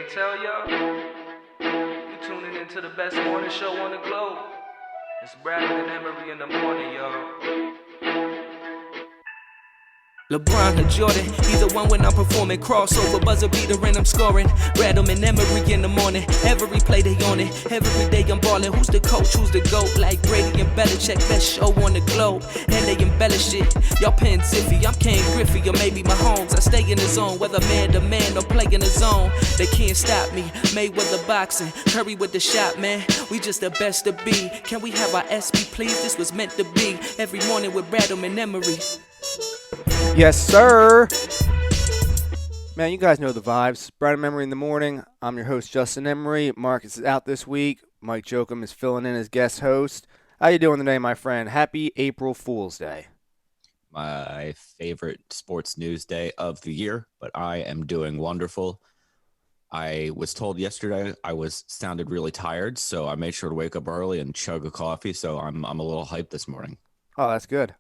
can't tell y'all? You tuning into the best morning show on the globe. It's Brad and Emery in the morning, y'all. LeBron or Jordan, either one when I'm performing. Crossover, buzzer beater and I'm scoring. Adam and Emery in the morning. Every play they on it. Every day I'm balling. Who's the coach? Who's the GOAT? Like Brady and Belichick, best show on the globe. And they embellish it. Y'all pin Ziffy, I'm Ken Griffey or maybe Mahomes. I stay in the zone, whether man to man or play in the zone. They can't stop me. Mayweather boxing, Curry with the shot, man. We just the best to be. Can we have our SP, please? This was meant to be. Every morning with Adam and Emery. Yes, sir. Man, you guys know the vibes. Bright and Memory in the morning. I'm your host, Justin Emery. Marcus is out this week. Mike Jokum is filling in as guest host. How you doing today, my friend? Happy April Fool's Day. My favorite sports news day of the year, but I am doing wonderful. I was told yesterday I sounded really tired, so I made sure to wake up early and chug a coffee, so I'm a little hyped this morning. Oh, that's good.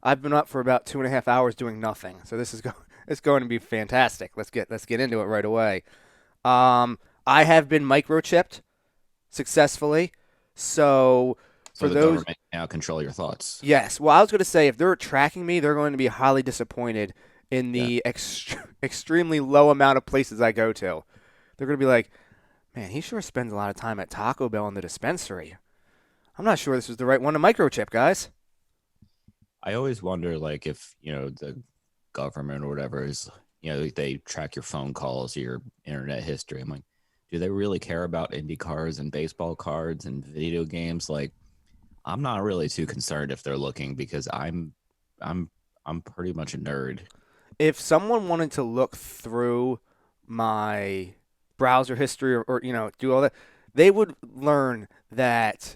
I've been up for about 2.5 hours doing nothing, so this is it's going to be fantastic. Let's get into it right away. I have been microchipped successfully, so for the those government now control your thoughts. Yes. Well, I was going to say if they're tracking me, they're going to be highly disappointed in the extremely low amount of places I go to. They're going to be like, man, he sure spends a lot of time at Taco Bell in the dispensary. I'm not sure this is the right one to microchip, guys. I always wonder, like, if, the government or whatever is, they track your phone calls, your internet history. I'm like, do they really care about Indy cars and baseball cards and video games? Like, I'm not really too concerned if they're looking because I'm pretty much a nerd. If someone wanted to look through my browser history or do all that, they would learn that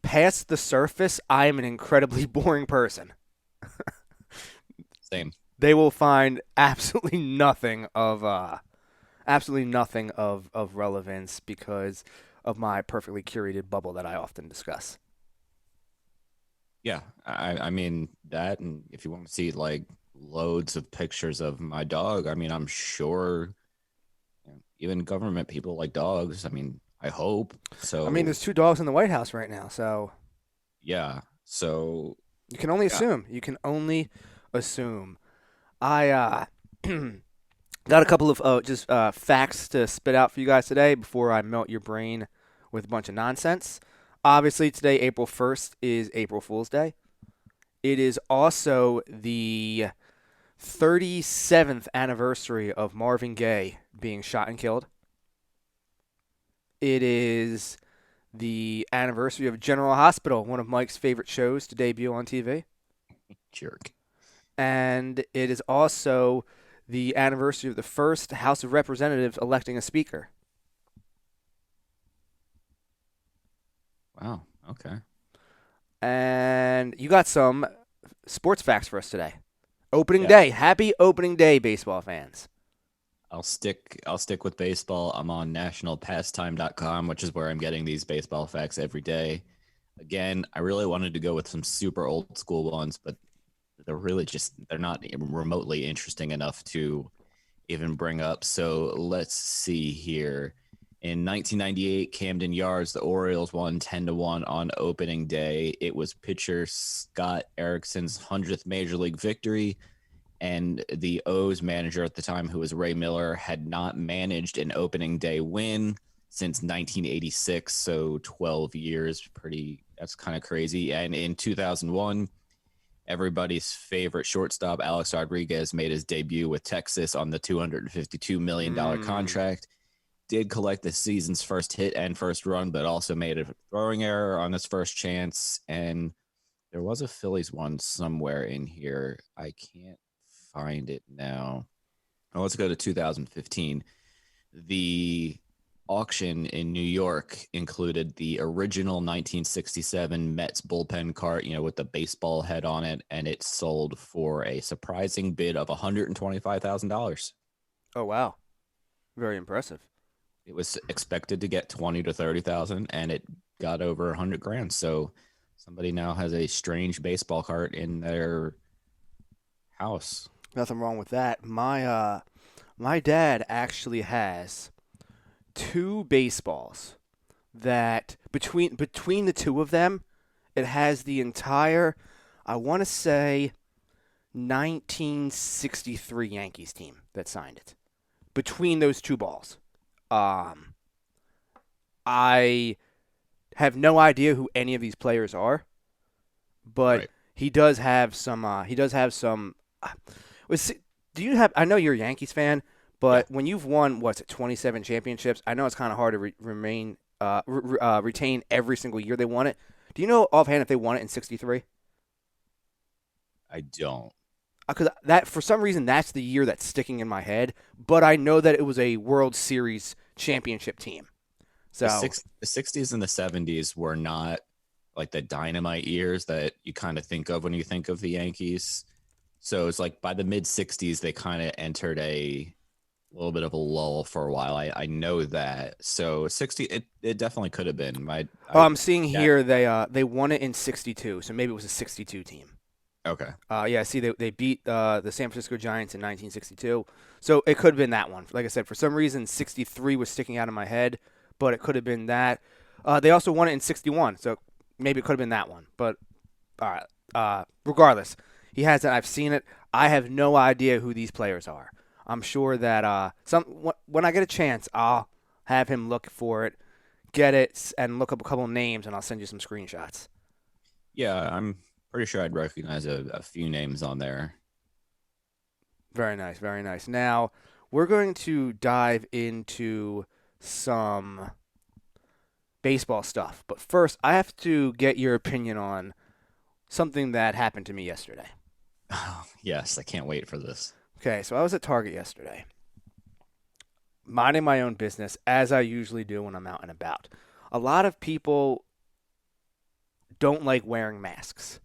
past the surface, I am an incredibly boring person. Same. They will find absolutely nothing of relevance because of my perfectly curated bubble that I often discuss. Yeah, I mean that, and if you want to see like loads of pictures of my dog, I mean, I'm sure even government people like dogs. I mean, I hope so. I mean, there's 2 dogs in the White House right now, so yeah. So you can only assume. You can only assume. I got a couple of facts to spit out for you guys today before I melt your brain with a bunch of nonsense. Obviously, today, April 1st, is April Fool's Day. It is also the 37th anniversary of Marvin Gaye being shot and killed. It is the anniversary of General Hospital, one of Mike's favorite shows to debut on TV. Jerk. And it is also the anniversary of the first House of Representatives electing a speaker. Wow. Okay. And you got some sports facts for us today. Opening day. Happy opening day, baseball fans. I'll stick with baseball. I'm on nationalpastime.com, which is where I'm getting these baseball facts every day. Again, I really wanted to go with some super old school ones, but they're not remotely interesting enough to even bring up. So let's see here. In 1998, Camden Yards, the Orioles won 10-1 on opening day. It was pitcher Scott Erickson's 100th major league victory, and the O's manager at the time, who was Ray Miller, had not managed an opening day win since 1986, so 12 years. That's kind of crazy. And in 2001, everybody's favorite shortstop, Alex Rodriguez, made his debut with Texas on the $252 million contract. Did collect the season's first hit and first run, but also made a throwing error on his first chance. And there was a Phillies one somewhere in here. I can't find it now. Oh, let's go to 2015. The auction in New York included the original 1967 Mets bullpen cart, with the baseball head on it, and it sold for a surprising bid of $125,000. Oh, wow. Very impressive. It was expected to get 20 to 30,000, and it got over 100 grand. So somebody now has a strange baseball cart in their house. Nothing wrong with that. My dad actually has two baseballs that between the two of them, it has the entire, I want to say, 1963 Yankees team that signed it. Between those two balls. I have no idea who any of these players are, but Right. he does have some. Do you have? I know you're a Yankees fan, but when you've won 27 championships, I know it's kind of hard to retain every single year they won it. Do you know offhand if they won it in '63? I don't. Because that for some reason that's the year that's sticking in my head, but I know that it was a World Series championship team. So The 60s and the 70s were not like the dynamite years that you kind of think of when you think of the Yankees. So it's like by the mid 60s, they kind of entered a little bit of a lull for a while. I know that. So 60, it definitely could have been. I'm seeing here they won it in '62, so maybe it was a '62 team. Okay. Yeah, see, they beat the San Francisco Giants in 1962, so it could have been that one. Like I said, for some reason, '63 was sticking out of my head, but it could have been that. They also won it in '61, so maybe it could have been that one. But all right, regardless, he has it. I've seen it. I have no idea who these players are. I'm sure that when I get a chance, I'll have him look for it, get it, and look up a couple names, and I'll send you some screenshots. Yeah, I'm pretty sure I'd recognize a few names on there. Very nice, very nice. Now, we're going to dive into some baseball stuff. But first, I have to get your opinion on something that happened to me yesterday. Oh, yes, I can't wait for this. Okay, so I was at Target yesterday, minding my own business, as I usually do when I'm out and about. A lot of people don't like wearing masks.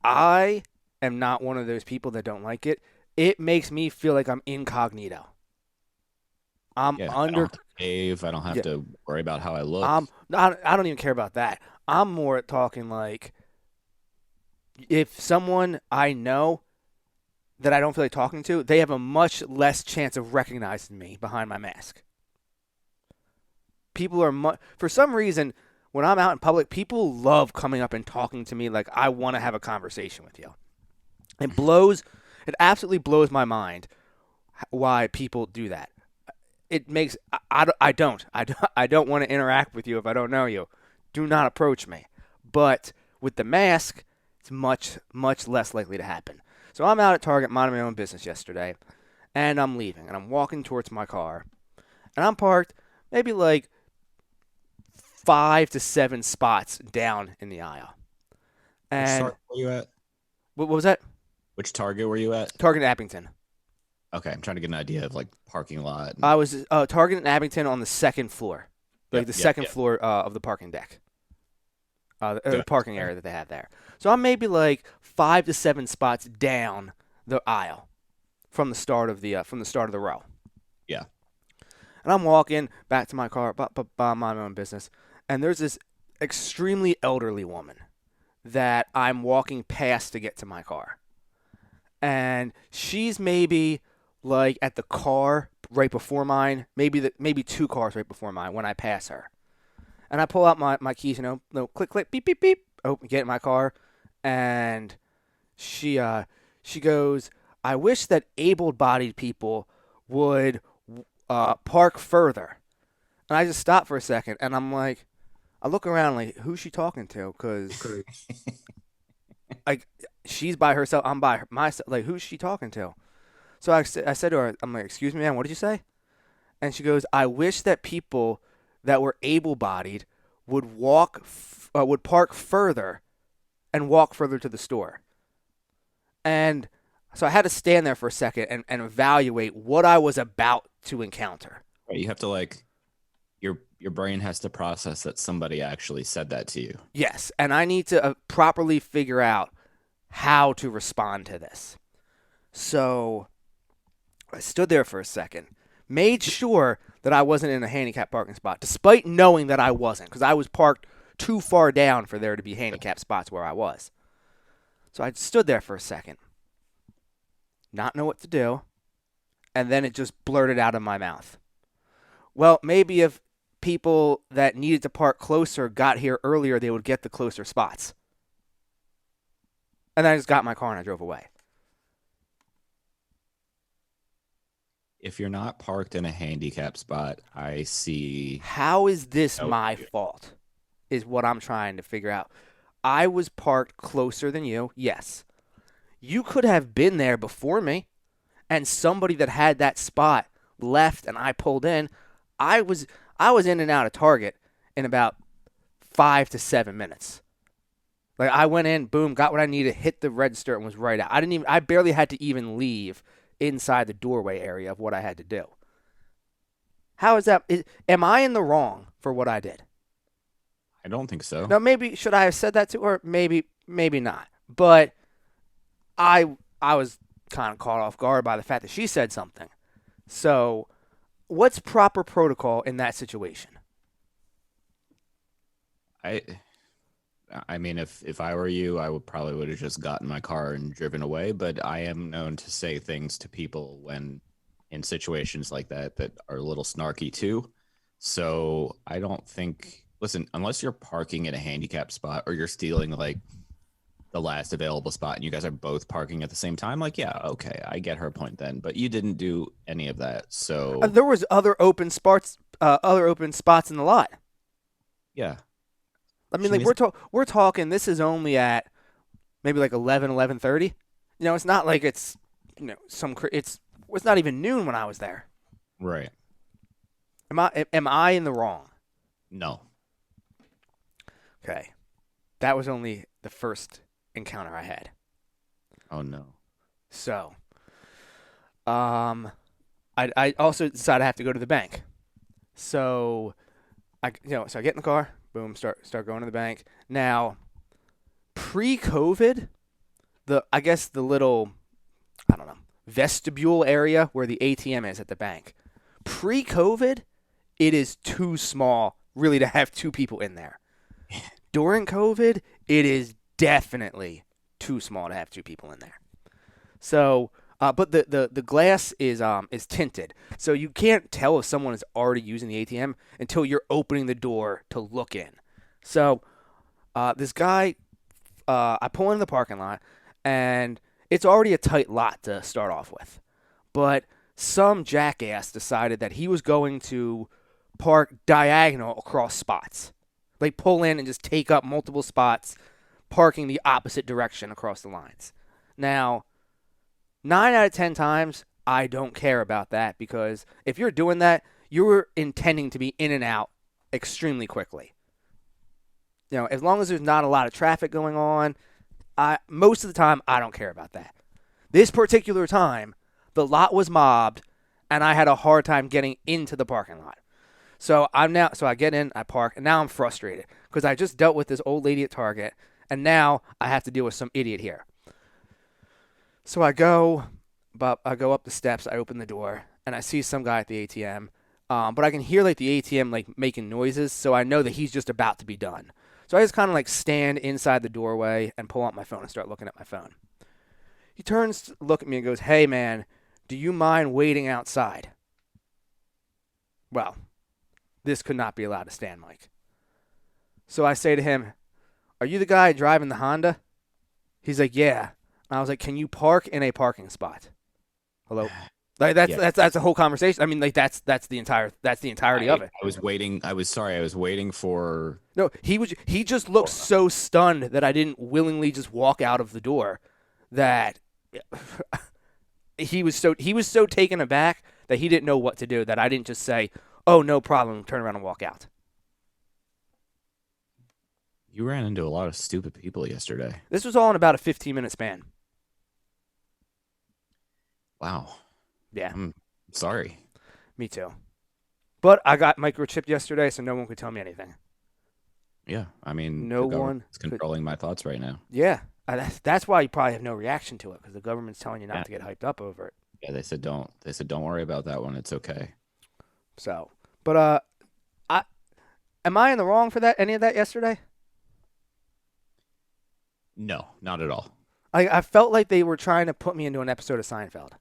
I am not one of those people that don't like it. It makes me feel like I'm incognito. I don't have to cave. I don't have to worry about how I look. I don't even care about that. I'm more talking like if someone I know that I don't feel like talking to, they have a much less chance of recognizing me behind my mask. People are for some reason, when I'm out in public, people love coming up and talking to me like I want to have a conversation with you. It absolutely blows my mind why people do that. It makes I don't want to interact with you if I don't know you. Do not approach me. But with the mask, it's much less likely to happen. So I'm out at Target minding my own business yesterday, and I'm leaving, and I'm walking towards my car, and I'm parked maybe like 5 to 7 spots down in the aisle. And Which Target were you at? What was that? Which Target were you at? Target in Abington. Okay, I'm trying to get an idea of like parking lot. I was Target in Abington on the second floor, like second floor of the parking deck, the parking area that they have there. So I'm maybe like 5 to 7 spots down the aisle from the start of the row. Yeah. And I'm walking back to my car, mind my own business, and there's this extremely elderly woman that I'm walking past to get to my car, and she's maybe like at the car right before mine, maybe 2 cars right before mine when I pass her. And I pull out my keys, click, click, beep, beep, beep, get in my car, and she goes, I wish that able-bodied people would park further. And I just stop for a second, and I'm like, I look around like, who's she talking to? Because like, she's by herself, I'm by myself. Like, who's she talking to? So I said to her, I'm like, excuse me, ma'am, what did you say? And she goes, I wish that people that were able-bodied would would park further and walk further to the store. And so I had to stand there for a second and evaluate what I was about to encounter. Right, you have to like, your brain has to process that somebody actually said that to you. Yes, and I need to properly figure out how to respond to this. So I stood there for a second, made sure that I wasn't in a handicapped parking spot, despite knowing that I wasn't, because I was parked too far down for there to be handicapped spots where I was. So I stood there for a second, not know what to do, and then it just blurted out of my mouth. well, maybe if people that needed to park closer got here earlier, they would get the closer spots. And then I just got in my car and I drove away. If you're not parked in a handicap spot, I see. How is this Oh, my fault? Is what I'm trying to figure out. I was parked closer than you, yes. You could have been there before me, and somebody that had that spot left and I pulled in. I was in and out of Target in about 5 to 7 minutes. Like I went in, boom, got what I needed, hit the register, and was right out. I barely had to even leave inside the doorway area of what I had to do. How is that? Am I in the wrong for what I did? I don't think so. Now, maybe should I have said that to her? Maybe not. But I was kind of caught off guard by the fact that she said something. So, what's proper protocol in that situation? I mean, if I were you, I would have just gotten my car and driven away. But I am known to say things to people when in situations like that are a little snarky too. So I don't think. Listen, unless you're parking in a handicap spot or you're stealing like the last available spot and you guys are both parking at the same time, like, yeah, okay, I get her point then. But you didn't do any of that. So There was other open spots in the lot. yeah. I mean, like we're talking. This is only at maybe like 11:30. It's not like it's it's not even noon when I was there. Right. Am I in the wrong? No. Okay, that was only the first encounter I had. Oh no. So, I also decided I have to go to the bank. So, I get in the car, boom, start going to the bank. Now, pre-COVID, I guess the little, I don't know, vestibule area where the ATM is at the bank. Pre-COVID, it is too small really to have two people in there. During COVID, it is definitely too small to have two people in there. So, but the glass is tinted, so you can't tell if someone is already using the ATM until you're opening the door to look in. So, this guy, I pull into the parking lot, and it's already a tight lot to start off with. But some jackass decided that he was going to park diagonal across spots. Like pull in and just take up multiple spots, parking the opposite direction across the lines. Now, 9 out of 10 times, I don't care about that because if you're doing that, you're intending to be in and out extremely quickly. As long as there's not a lot of traffic going on, most of the time, I don't care about that. This particular time, the lot was mobbed, and I had a hard time getting into the parking lot. So I get in, I park, and now I'm frustrated because I just dealt with this old lady at Target, and now I have to deal with some idiot here. So I go up the steps, I open the door, and I see some guy at the ATM, but I can hear like the ATM like making noises, so I know that he's just about to be done. So I just kind of like stand inside the doorway and pull out my phone and start looking at my phone. He turns to look at me and goes, "Hey man, do you mind waiting outside?" Well, this could not be allowed to stand, Mike. So I say to him, "Are you the guy driving the Honda?" He's like, "Yeah." And I was like, "Can you park in a parking spot?" Hello? Like that's the whole conversation. I mean, like that's the entirety of it. I was waiting. I was waiting for. No, he just looked so stunned that I didn't willingly just walk out of the door. That he was so taken aback that he didn't know what to do. That I didn't just say, "Oh, no problem," turn around and walk out. You ran into a lot of stupid people yesterday. This was all in about a 15-minute span. Wow. Yeah. I'm sorry. Me too. But I got microchipped yesterday, so no one could tell me anything. Yeah, I mean, no one is controlling my thoughts right now. Yeah, that's why you probably have no reaction to it because the government's telling you not to get hyped up over it. Yeah, they said don't. They said don't worry about that one. It's okay. So, but am I in the wrong for that? Any of that yesterday? No, not at all. I felt like they were trying to put me into an episode of Seinfeld.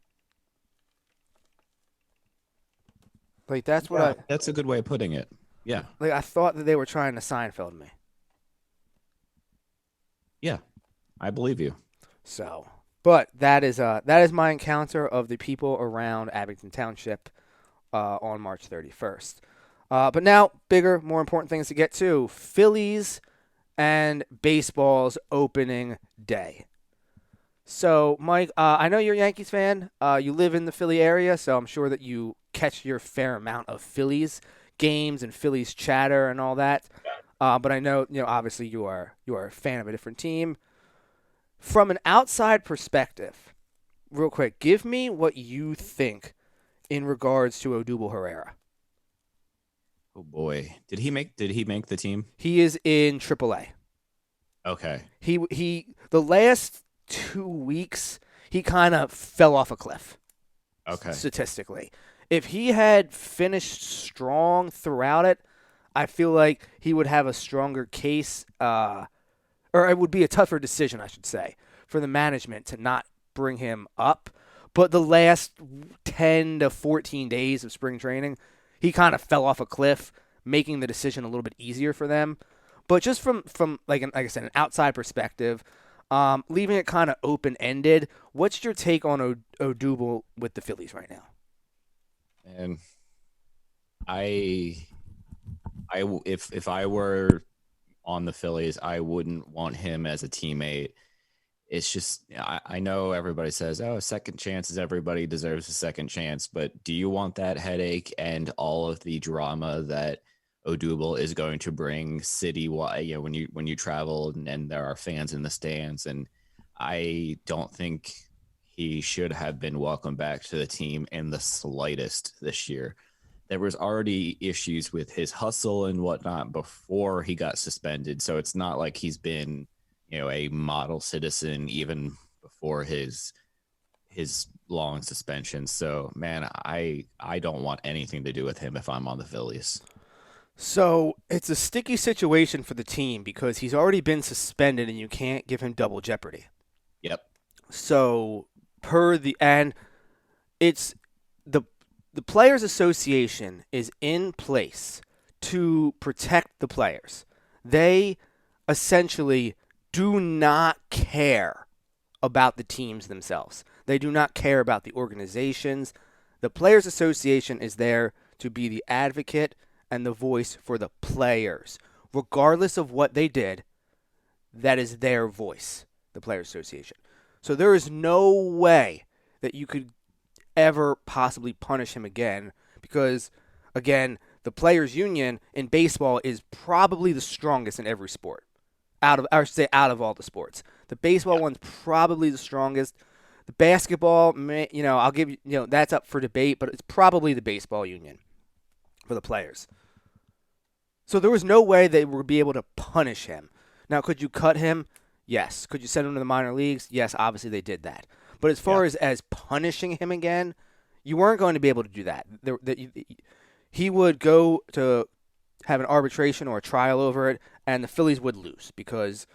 Like that's what Yeah, that's a good way of putting it. Yeah, I thought that they were trying to Seinfeld me. yeah, I believe you. So, but that is my encounter of the people around Abington Township on March 31st. But now, bigger, more important things to get to: Phillies and baseball's opening day. So, Mike, I know you're a Yankees fan. You live in the Philly area, so I'm sure that you catch your fair amount of Phillies games and Phillies chatter and all that. But I know, obviously you are a fan of a different team. From an outside perspective, real quick, give me what you think in regards to Odubel Herrera. Oh boy, did he make the team? He is in AAA. Okay, He the last 2 weeks he kind of fell off a cliff okay, statistically. If he had finished strong throughout it, I feel like he would have a stronger case, or it would be a tougher decision, I should say, for the management to not bring him up. But the last 10 to 14 days of spring training, he kind of fell off a cliff, making the decision a little bit easier for them. But just from like I said, an outside perspective, leaving it kind of open ended. What's your take on Odubel with the Phillies right now? and I, if I were on the Phillies, I wouldn't want him as a teammate. It's just I know everybody says, "Oh, second chances. Everybody deserves a second chance." But do you want that headache and all of the drama that Odubel is going to bring citywide? When you travel and there are fans in the stands, and I don't think he should have been welcomed back to the team in the slightest this year. There was already issues with his hustle and whatnot before he got suspended, so it's not like he's been a model citizen even before his long suspension. So man, I don't want anything to do with him if I'm on the Phillies. So it's a sticky situation for the team because he's already been suspended and you can't give him double jeopardy. Yep. So it's the the players association is in place to protect the players. They essentially do not care about the teams themselves. They do not care about the organizations. The players association is there to be the advocate and the voice for the players. Regardless of what they did, that is their voice, the players association. So there is no way that you could ever possibly punish him again because, again, the players union in baseball is probably the strongest in every sport. Out of all the sports. The baseball one's probably the strongest. The basketball, I'll give you, that's up for debate, but it's probably the baseball union for the players. So there was no way they would be able to punish him. Now, could you cut him? Yes. Could you send him to the minor leagues? Yes, obviously they did that. But as far as punishing him again, you weren't going to be able to do that. He would go to have an arbitration or a trial over it, and the Phillies would lose because,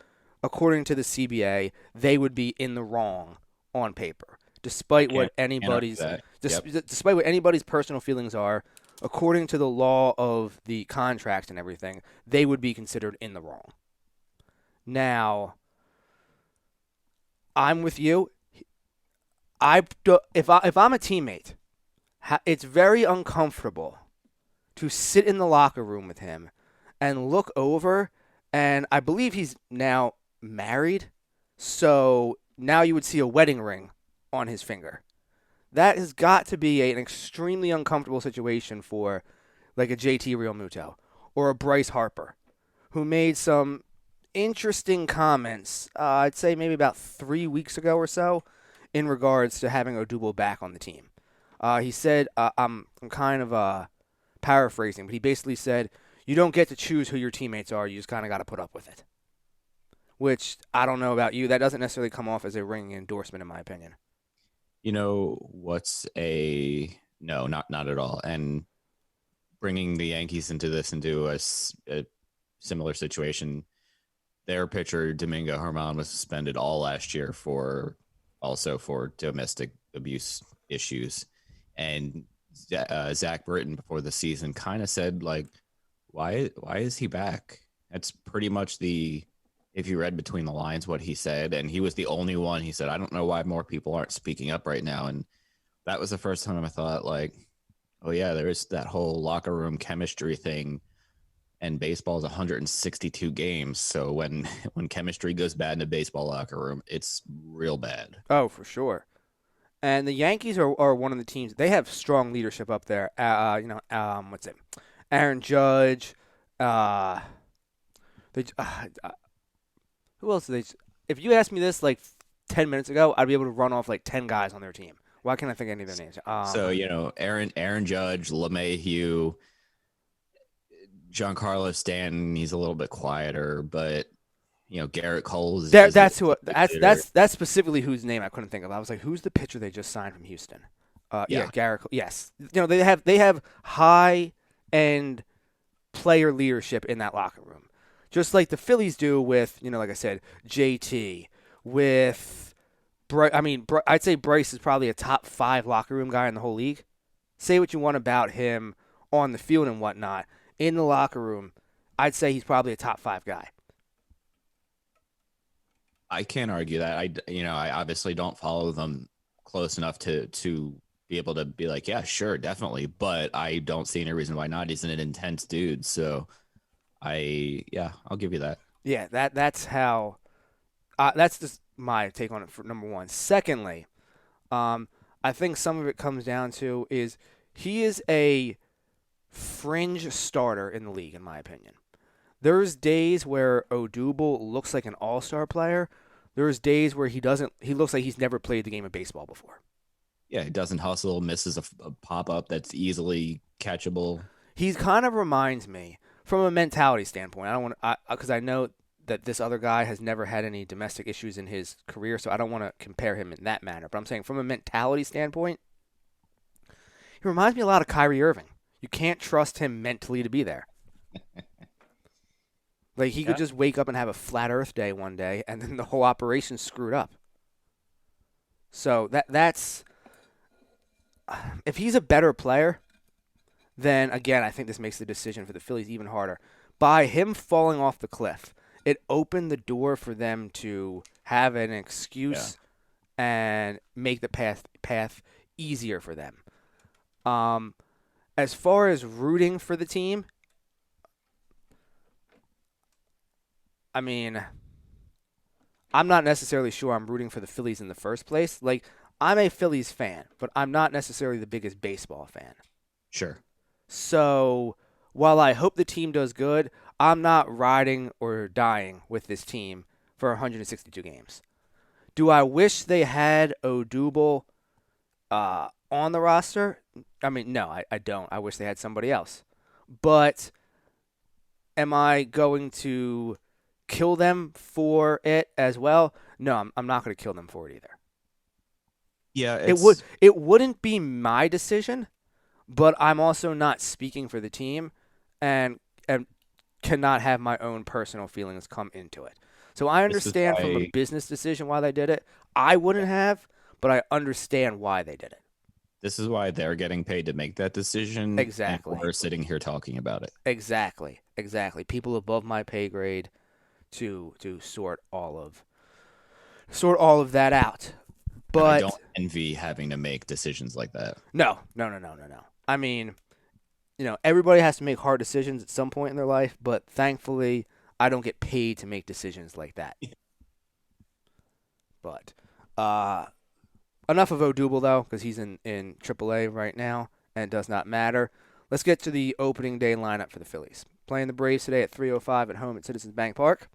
according to the CBA, they would be in the wrong on paper, despite what anybody's despite what anybody's personal feelings are. According to the law of the contract and everything, they would be considered in the wrong. Now, I'm with you. If I'm a teammate, it's very uncomfortable to sit in the locker room with him and look over, and I believe he's now married, so now you would see a wedding ring on his finger. That has got to be an extremely uncomfortable situation for like a JT Realmuto or a Bryce Harper, who made some interesting comments, I'd say maybe about 3 weeks ago or so, in regards to having Odubel back on the team. He said, I'm kind of paraphrasing, but he basically said, you don't get to choose who your teammates are, you just kind of got to put up with it. Which, I don't know about you, that doesn't necessarily come off as a ringing endorsement in my opinion. No, not at all. And bringing the Yankees into a similar situation, their pitcher Domingo Germán was suspended all last year for domestic abuse issues, and Zach Britton before the season kind of said like, why is he back? That's pretty much if you read between the lines what he said, and he was the only one. He said, I don't know why more people aren't speaking up right now, and that was the first time I thought like, oh yeah, there is that whole locker room chemistry thing. And baseball is 162 games, so when when chemistry goes bad in a baseball locker room, it's real bad. Oh, for sure. And the Yankees are one of the teams. They have strong leadership up there. What's it? Aaron Judge. Uh, they, who else do they? If you asked me this like 10 minutes ago, I'd be able to run off like 10 guys on their team. Why can't I think of any of their names? So Aaron Judge, LeMahieu, Giancarlo Stanton, he's a little bit quieter, but Garrett Cole is that's who. That's specifically whose name I couldn't think of. I was like, who's the pitcher they just signed from Houston? Yeah, Garrett. Yes, they have high end player leadership in that locker room, just like the Phillies do with like I said, JT with. I'd say Bryce is probably a top 5 locker room guy in the whole league. Say what you want about him on the field and whatnot. In the locker room, I'd say he's probably a top 5 guy. I can't argue that. I obviously don't follow them close enough to be able to be like, yeah, sure, definitely. But I don't see any reason why not. He's an intense dude. So I'll give you that. Yeah, that's how. That's just my take on it for number one. Secondly, I think some of it comes down to is he is a fringe starter in the league, in my opinion. There's days where Odubel looks like an all-star player. There's days where he doesn't. He looks like he's never played the game of baseball before. Yeah, he doesn't hustle, misses a pop-up that's easily catchable. He kind of reminds me, from a mentality standpoint, I don't want because I know that this other guy has never had any domestic issues in his career, so I don't want to compare him in that manner. But I'm saying from a mentality standpoint, he reminds me a lot of Kyrie Irving. You can't trust him mentally to be there. Like, he could just wake up and have a flat earth day one day, and then the whole operation's screwed up. So that's if he's a better player, then, again, I think this makes the decision for the Phillies even harder. By him falling off the cliff, it opened the door for them to have an excuse and make the path easier for them. As far as rooting for the team, I mean, I'm not necessarily sure I'm rooting for the Phillies in the first place. Like, I'm a Phillies fan, but I'm not necessarily the biggest baseball fan. Sure. So, while I hope the team does good, I'm not riding or dying with this team for 162 games. Do I wish they had Odubel on the roster? I mean, no, I don't. I wish they had somebody else. But am I going to kill them for it as well? No, I'm not going to kill them for it either. Yeah, it wouldn't be my decision, but I'm also not speaking for the team and cannot have my own personal feelings come into it. So I understand from a business decision why they did it. I wouldn't have, but I understand why they did it. This is why they're getting paid to make that decision. Exactly. And we're sitting here talking about it. Exactly. People above my pay grade to sort all of that out. But and I don't envy having to make decisions like that. No. I mean, everybody has to make hard decisions at some point in their life, but thankfully, I don't get paid to make decisions like that. But enough of Odubel, though, because he's in AAA right now, and it does not matter. Let's get to the opening day lineup for the Phillies. Playing the Braves today at 3:05 at home at Citizens Bank Park.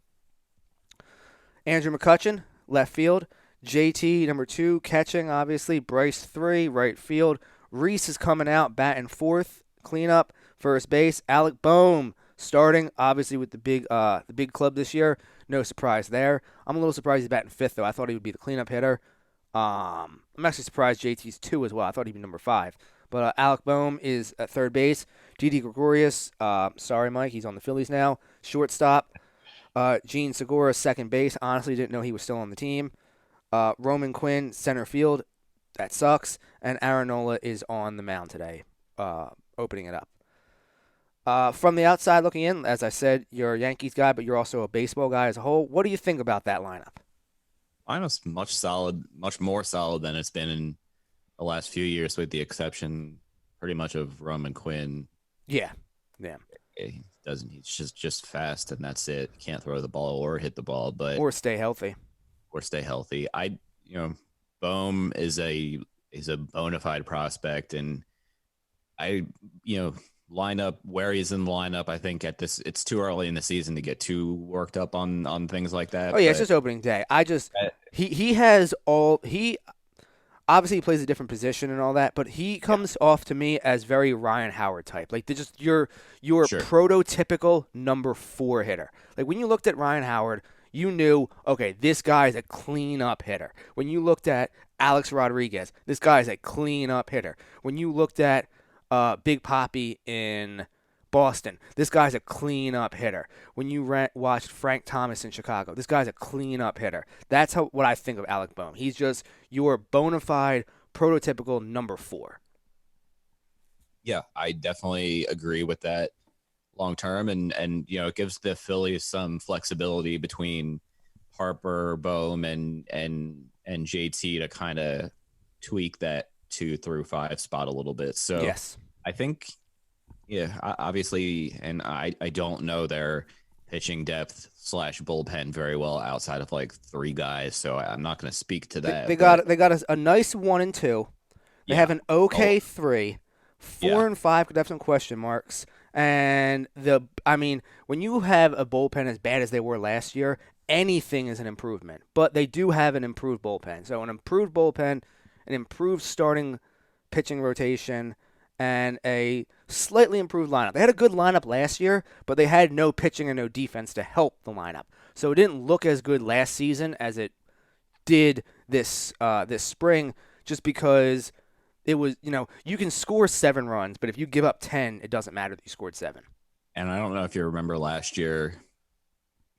Andrew McCutchen, left field. JT, number 2, catching, obviously. Bryce, 3, right field. Reese is coming out, batting 4th, cleanup, first base. Alec Boehm starting, obviously, with the big club this year. No surprise there. I'm a little surprised he's batting 5th, though. I thought he would be the cleanup hitter. I'm actually surprised JT's 2 as well. I thought he'd be number 5. But Alec Boehm is at third base. Didi Gregorius, sorry, Mike, he's on the Phillies now. Shortstop. Gene Segura, second base. Honestly, didn't know he was still on the team. Roman Quinn, center field. That sucks. and Aaron Nola is on the mound today, opening it up. From the outside looking in, as I said, you're a Yankees guy, but you're also a baseball guy as a whole. What do you think about that lineup? Lineups much more solid than it's been in the last few years, with the exception pretty much of Roman Quinn. Yeah. He doesn't. He's just fast, and that's it. Can't throw the ball or hit the ball, but Or stay healthy. Bohm is a bona fide prospect, and line up where he's in the lineup. I think it's too early in the season to get too worked up on things like that. Oh yeah, it's just opening day. He obviously he plays a different position and all that, but he comes off to me as very Ryan Howard type. Like they're just your Sure. prototypical number 4 hitter. Like when you looked at Ryan Howard, you knew, okay, this guy is a clean up hitter. When you looked at Alex Rodriguez, this guy is a clean up hitter. When you looked at Big Papi in Boston, this guy's a clean up hitter. When you watched Frank Thomas in Chicago, this guy's a clean up hitter. That's what I think of Alec Bohm. He's just your bona fide prototypical number 4. Yeah, I definitely agree with that long term, and it gives the Phillies some flexibility between Harper, Bohm, and JT to kind of tweak that 2 through 5 spot a little bit. So yes, I think, obviously, and I don't know their pitching depth / bullpen very well outside of like 3 guys, so I'm not going to speak to that. They got a nice 1 and 2. They have an okay 3. 4 and 5 could have some question marks. And when you have a bullpen as bad as they were last year, anything is an improvement. But they do have an improved bullpen. So an improved bullpen, an improved starting pitching rotation, and a slightly improved lineup. They had a good lineup last year, but they had no pitching and no defense to help the lineup. So it didn't look as good last season as it did this spring, just because it was, you can score 7 runs, but if you give up 10, it doesn't matter that you scored 7. And I don't know if you remember last year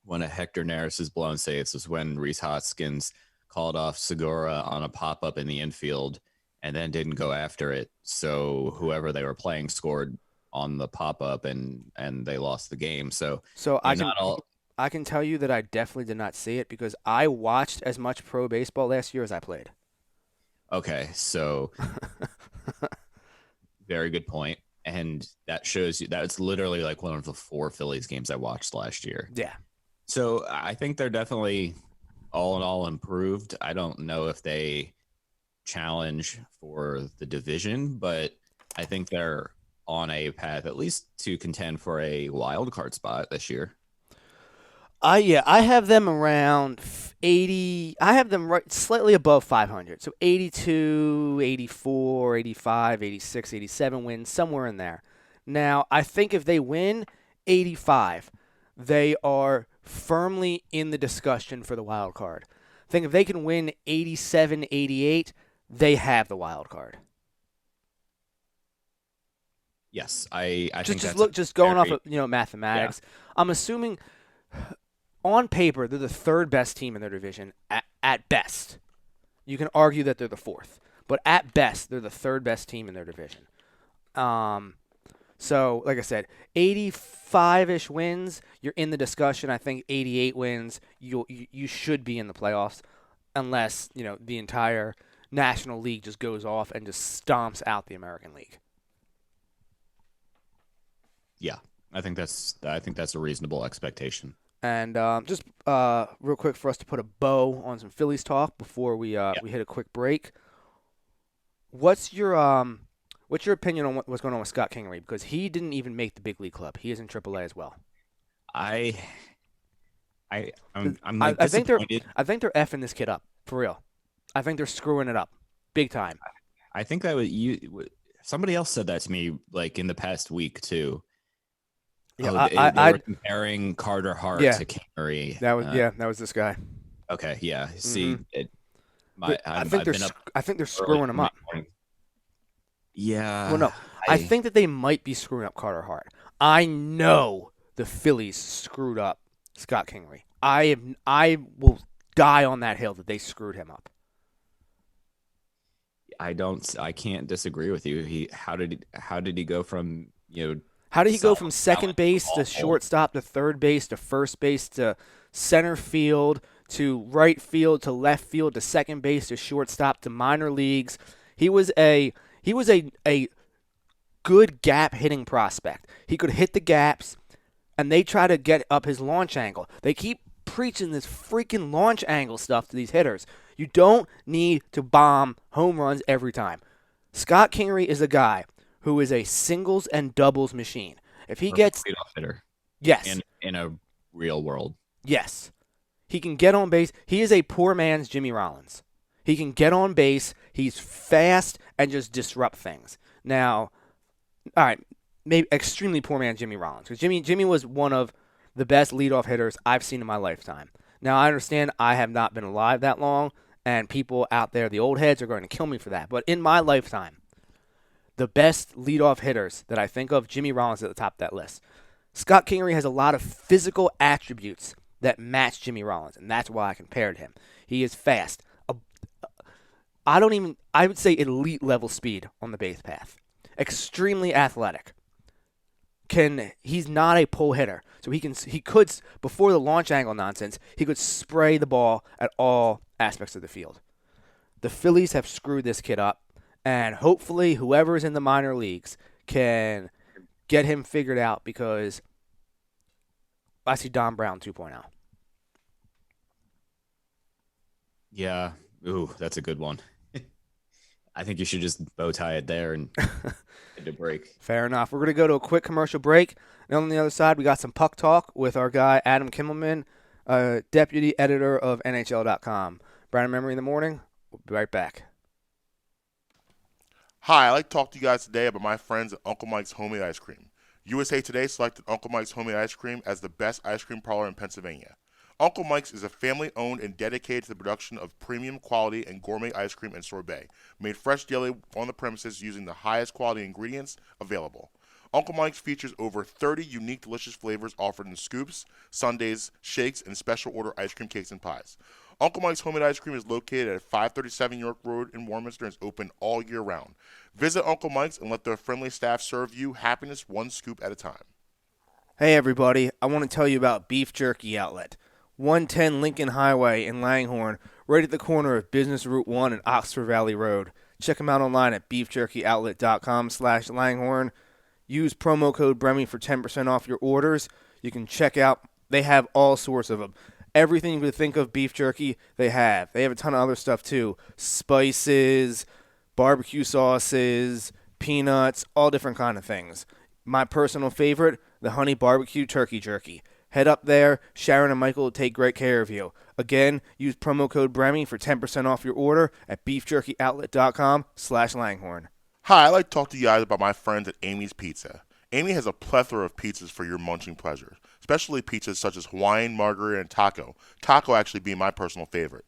when a Hector Neris' blown saves was when Rhys Hoskins called off Segura on a pop-up in the infield and then didn't go after it. So whoever they were playing scored on the pop-up, and they lost the game. So I can tell you that I definitely did not see it because I watched as much pro baseball last year as I played. Okay, so very good point. And that shows you that's literally like one of the 4 Phillies games I watched last year. Yeah. So I think they're definitely all in all improved. I don't know if they challenge for the division, but I think they're on a path at least to contend for a wild card spot this year. I have them around 80. I have them right slightly above 500. So 82, 84, 85, 86, 87 wins, somewhere in there. Now, I think if they win 85, they are firmly in the discussion for the wild card. I think if they can win 87, 88, they have the wild card. Yes, I think just going off of mathematics. Yeah. I'm assuming on paper they're the 3rd best team in their division at best. You can argue that they're the 4th, but at best they're the 3rd best team in their division. So like I said, 85-ish wins, you're in the discussion. I think 88 wins, you should be in the playoffs, unless the entire National League just goes off and just stomps out the American League. Yeah, I think that's a reasonable expectation. And just real quick for us to put a bow on some Phillies talk before we hit a quick break. What's your opinion on what's going on with Scott Kingery? Because he didn't even make the big league club. He is in AAA as well. I'm I think they're effing this kid up for real. I think they're screwing it up big time. I think that somebody else said that to me like in the past week too. Yeah, they were comparing Carter Hart to Kingery. That was this guy. Okay, yeah. See, I think they're screwing him up. Yeah. Well, no, I think that they might be screwing up Carter Hart. I know the Phillies screwed up Scott Kingery. I will die on that hill that they screwed him up. I can't disagree with you. How did he go from, How did he go solid from second talent to base to awful? shortstop to third base to first base to center field to right field to left field to second base to shortstop to minor leagues? He was a good gap hitting prospect. He could hit the gaps, and they try to get up his launch angle. They keep preaching this freaking launch angle stuff to these hitters. You don't need to bomb home runs every time. Scott Kingery is a guy who is a singles and doubles machine. If he gets Leadoff hitter yes, in a real world. yes, he can get on base. He is a poor man's Jimmy Rollins. He can get on base. He's fast and just disrupt things. Now, all right, maybe extremely poor man Jimmy Rollins, because Jimmy was one of the best leadoff hitters I've seen in my lifetime. Now, I understand I have not been alive that long, and people out there, the old heads, are going to kill me for that. But in my lifetime, the best leadoff hitters that I think of, Jimmy Rollins at the top of that list. Scott Kingery has a lot of physical attributes that match Jimmy Rollins, and that's why I compared him. He is fast. I would say elite level speed on the base path. Extremely athletic. He's not a pull hitter, so he could, before the launch angle nonsense, he could spray the ball at all aspects of the field. The Phillies have screwed this kid up, and hopefully whoever is in the minor leagues can get him figured out, because I see Don Brown 2.0. Yeah. Ooh, that's a good one. I think you should just bow tie it there and get a break. Fair enough. We're going to go to a quick commercial break. And on the other side, we got some puck talk with our guy, Adam Kimelman, deputy editor of NHL.com. Brandon Memory in the morning. We'll be right back. Hi, I'd like to talk to you guys today about my friends at Uncle Mike's Homemade Ice Cream. USA Today selected Uncle Mike's Homemade Ice Cream as the best ice cream parlor in Pennsylvania. Uncle Mike's is a family-owned and dedicated to the production of premium quality and gourmet ice cream and sorbet, made fresh daily on the premises using the highest quality ingredients available. Uncle Mike's features over 30 unique delicious flavors offered in scoops, sundaes, shakes, and special order ice cream cakes and pies. Uncle Mike's Homemade Ice Cream is located at 537 York Road in Warminster and is open all year round. Visit Uncle Mike's and let their friendly staff serve you happiness one scoop at a time. Hey, everybody. I want to tell you about Beef Jerky Outlet. 110 Lincoln Highway in Langhorne, right at the corner of Business Route 1 and Oxford Valley Road. Check them out online at beefjerkyoutlet.com/Langhorne. Use promo code Bremy for 10% off your orders. You can check out, they have all sorts of them. Everything you could think of beef jerky, they have. They have a ton of other stuff too. Spices, barbecue sauces, peanuts, all different kind of things. My personal favorite, the honey barbecue turkey jerky. Head up there. Sharon and Michael will take great care of you. Again, use promo code Bremy for 10% off your order at beefjerkyoutlet.com/Langhorne. Hi, I'd like to talk to you guys about my friends at Amy's Pizza. Amy has a plethora of pizzas for your munching pleasure, especially pizzas such as Hawaiian, margarita, and taco. Taco actually being my personal favorite.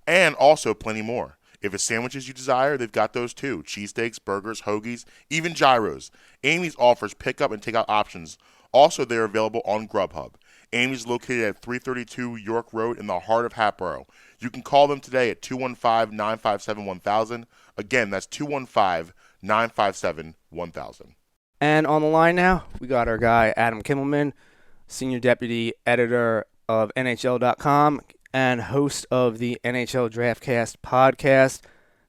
And also plenty more. If it's sandwiches you desire, they've got those too. Cheesesteaks, burgers, hoagies, even gyros. Amy's offers pickup and takeout options. Also, they're available on Grubhub. Amy's is located at 332 York Road in the heart of Hatboro. You can call them today at 215-957-1000. Again, that's 215-957-1000. And on the line now, we got our guy, Adam Kimelman, Senior Deputy Editor of NHL.com and host of the NHL Draftcast podcast.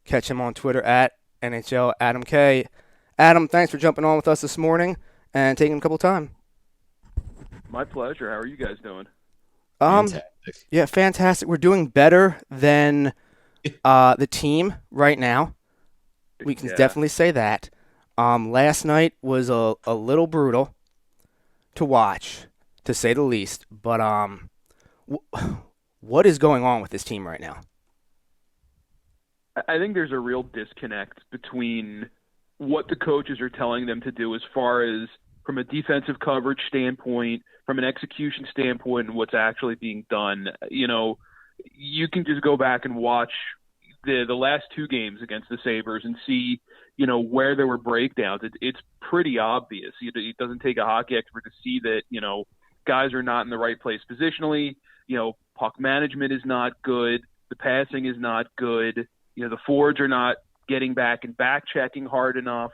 Catch him on Twitter at NHLAdamK. Adam, thanks for jumping on with us this morning and taking a couple time. My pleasure. How are you guys doing? Fantastic. Yeah, fantastic. We're doing better than the team right now. We can definitely say that. Last night was a little brutal to watch, to say the least. But what is going on with this team right now? I think there's a real disconnect between what the coaches are telling them to do as far as from a defensive coverage standpoint, from an execution standpoint, and what's actually being done. You know, you can just go back and watch the last two games against the Sabres and see, you know, where there were breakdowns. It's pretty obvious. It doesn't take a hockey expert to see that, you know, guys are not in the right place positionally. You know, puck management is not good. The passing is not good. You know, the forwards are not getting back and back checking hard enough.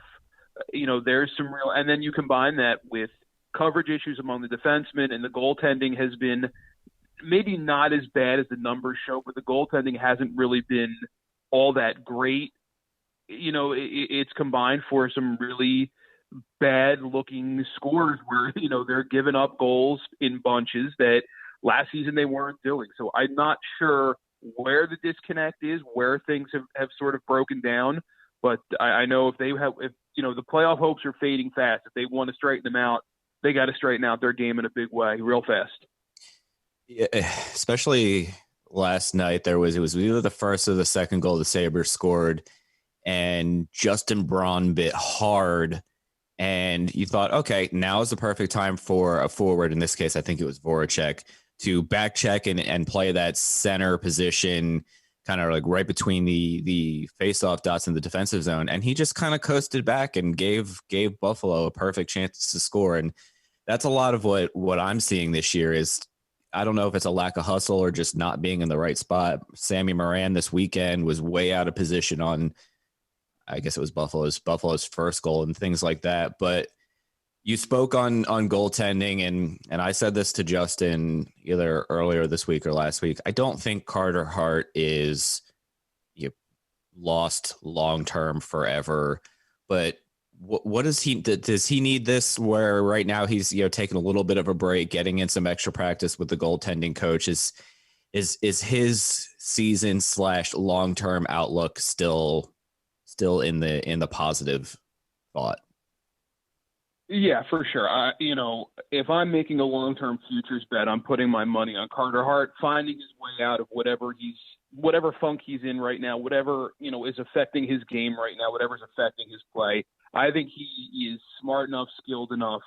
There's some real, and then you combine that with coverage issues among the defensemen, and the goaltending has been maybe not as bad as the numbers show, but the goaltending hasn't really been all that great. It's combined for some really bad looking scores where, they're giving up goals in bunches that last season they weren't doing. So I'm not sure where the disconnect is, where things have sort of broken down. But I know if the playoff hopes are fading fast, if they want to straighten them out, they got to straighten out their game in a big way real fast. Yeah, especially last night, it was either the first or the second goal the Sabres scored, and Justin Braun bit hard, and you thought, okay, now is the perfect time for a forward. In this case, I think it was Voracek to back check and play that center position, kind of like right between the face-off dots in the defensive zone. And he just kind of coasted back and gave Buffalo a perfect chance to score. And that's a lot of what I'm seeing this year is, I don't know if it's a lack of hustle or just not being in the right spot. Sammy Moran this weekend was way out of position on, I guess it was Buffalo's first goal and things like that. But you spoke on goaltending, and I said this to Justin either earlier this week or last week. I don't think Carter Hart is lost long-term forever, but what does he need this where right now he's taking a little bit of a break, getting in some extra practice with the goaltending coach? Is his season / long-term outlook still in the positive thought? Yeah, for sure. If I'm making a long-term futures bet, I'm putting my money on Carter Hart finding his way out of whatever funk he's in right now, whatever, is affecting his game right now, whatever's affecting his play. I think he is smart enough, skilled enough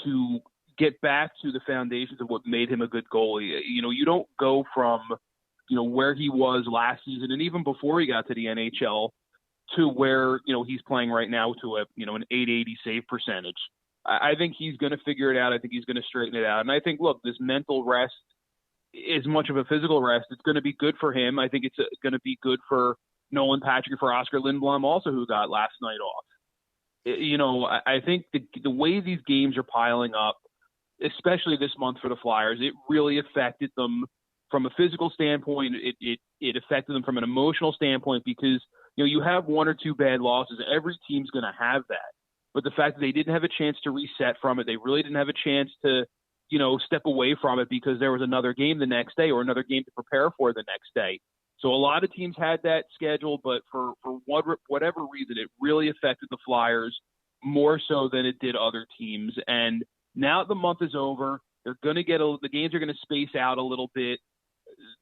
to get back to the foundations of what made him a good goalie. You don't go from, where he was last season and even before he got to the NHL to where, he's playing right now to an 880 save percentage. I think he's going to figure it out. I think he's going to straighten it out. And I think, look, this mental rest is much of a physical rest. It's going to be good for him. I think it's going to be good for Nolan Patrick, for Oscar Lindblom also, who got last night off. I think the way these games are piling up, especially this month for the Flyers, it really affected them from a physical standpoint. It affected them from an emotional standpoint because, you have one or two bad losses. Every team's going to have that. But the fact that they didn't have a chance to reset from it, they really didn't have a chance to, step away from it because there was another game the next day or another game to prepare for the next day. So a lot of teams had that scheduled, but for whatever reason, it really affected the Flyers more so than it did other teams. And now the month is over, they're going to the games are going to space out a little bit.